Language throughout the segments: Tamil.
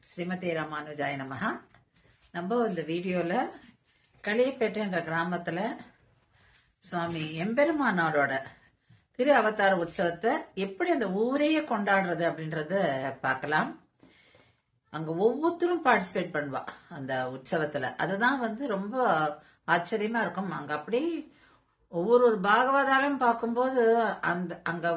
ஸ்ரீமதி ராமானுஜாய நமஹ. நம்ம இந்த வீடியோல களியப்பேட்டை என்ற கிராமத்துல சுவாமி எம்பெருமானாரோட திரு அவதார உற்சவத்தை எப்படி அந்த ஊரையே கொண்டாடுறது அப்படின்றத பார்க்கலாம். அங்க ஒவ்வொருத்தரும் பார்ட்டிசிபேட் பண்ணுவா அந்த உற்சவத்துல. அதுதான் ரொம்ப ஆச்சரியமா இருக்கும். அங்க அப்படி ஒவ்வொரு பாகவதாலும் பார்க்கும்போது அங்க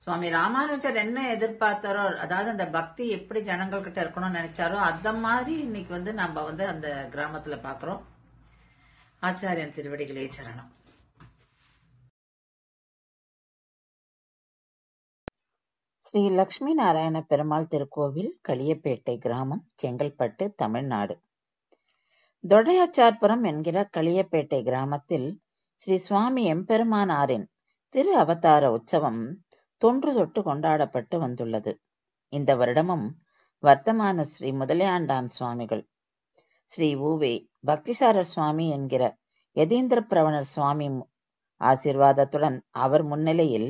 சுவாமி ராமானுஜர் என்ன எதிர்பார்த்தாரோ, அதாவது அந்த பக்தி எப்படி ஜனங்கள் கிட்ட இருக்கணும்னு நினைச்சாரோ அந்த மாதிரி இன்னைக்கு நம்ம அந்த கிராமத்துல பாக்குறோம். ஆச்சாரியன் திருவடிகளே சரணம். ஸ்ரீ லட்சுமி நாராயண பெருமாள் திருக்கோவில், களியப்பேட்டை கிராமம், செங்கல்பட்டு, தமிழ்நாடு. தொடையாச்சார்புரம் என்கிற களியப்பேட்டை கிராமத்தில் ஸ்ரீ சுவாமி எம்பெருமானாரின் திரு அவதார உற்சவம் தொன்று தொட்டு கொண்டாடப்பட்டு வந்துள்ளது. இந்த வருடமும் வர்த்தமான ஸ்ரீ முதலியாண்டான் சுவாமிகள், ஸ்ரீ ஊவே பக்திசாரர் சுவாமி என்கிற யதீந்திர பிரவணர் சுவாமி ஆசீர்வாதத்துடன் அவர் முன்னிலையில்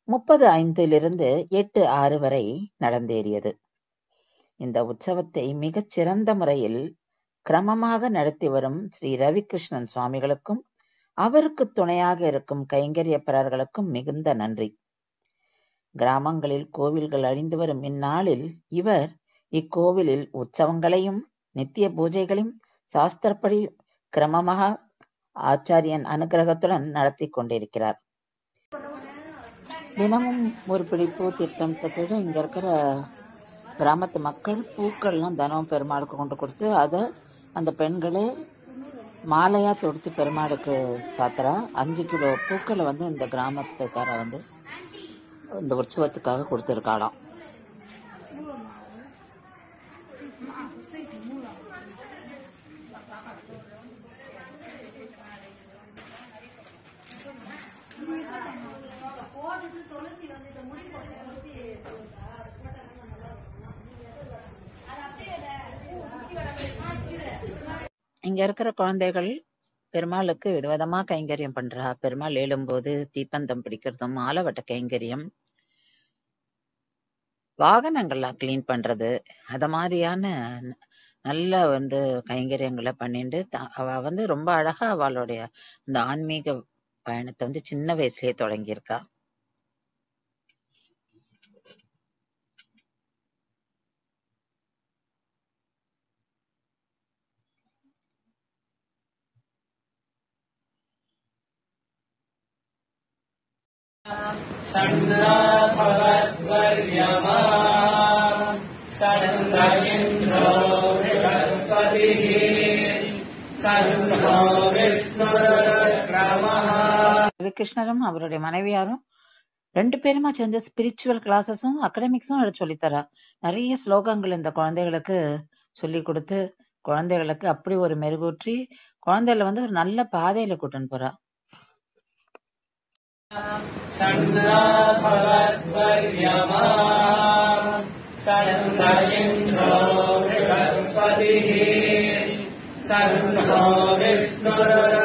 30/5 8/6 வரை நடந்தேறியது. இந்த உற்சவத்தை மிகச் சிறந்த முறையில் கிரமமாக நடத்தி வரும் ஸ்ரீ ரவிகிருஷ்ணன் சுவாமிகளுக்கும் அவருக்கு துணையாக இருக்கும் கைங்கரியப்பரர்களுக்கும் மிகுந்த நன்றி. கிராமங்களில் கோவில்கள் அழிந்து வரும் இந்நாளில் இவர் இக்கோவிலில் உற்சவங்களையும் நித்திய பூஜைகளையும் சாஸ்திரப்படி கிரமமாக ஆச்சாரியன் அனுகிரகத்துடன் நடத்தி கொண்டிருக்கிறார். தினமும் ஒரு பிடிப்பு திட்டத்துக்கு இங்க இருக்கிற கிராமத்து மக்கள் பூக்கள்லாம் தினமும் பெருமாளுக்கு கொண்டு கொடுத்து அதை அந்த பெண்களே மாலையா தொடுத்து பெருமாளுக்கு சாத்துறா. 5 கிலோ பூக்களை இந்த கிராமத்துக்கார இந்த உற்சவத்துக்காக கொடுத்திருக்காளாம். இங்க இருக்கிற குழந்தைகள் பெருமாளுக்கு விதவிதமா கைங்கரியம் பண்றா. பெருமாள் ஏழும்போது தீப்பந்தம் பிடிக்கிறதும், ஆலவட்ட கைங்கரியம், வாகனங்கள்லாம் கிளீன் பண்றது, அத மாதிரியான நல்ல கைங்கரியங்களை பண்ணிட்டு அவ ரொம்ப அழகா அவளுடைய இந்த ஆன்மீக பயணத்தை சின்ன வயசுலயே தொடங்கியிருக்கா. கிருஷ்ணரும் அவருடைய மனைவியாரும் 2 பேருமா சேர்ந்து ஸ்பிரிச்சுவல் கிளாஸஸும் அகடமிக்ஸும் எடுத்து சொல்லித்தரா. நிறைய ஸ்லோகங்கள் இந்த குழந்தைகளுக்கு சொல்லி கொடுத்து குழந்தைகளுக்கு அப்படி ஒரு மெருகூற்றி குழந்தைகளை ஒரு நல்ல பாதையில கூட்டின்னு போறா. கிருஷ்ணரும்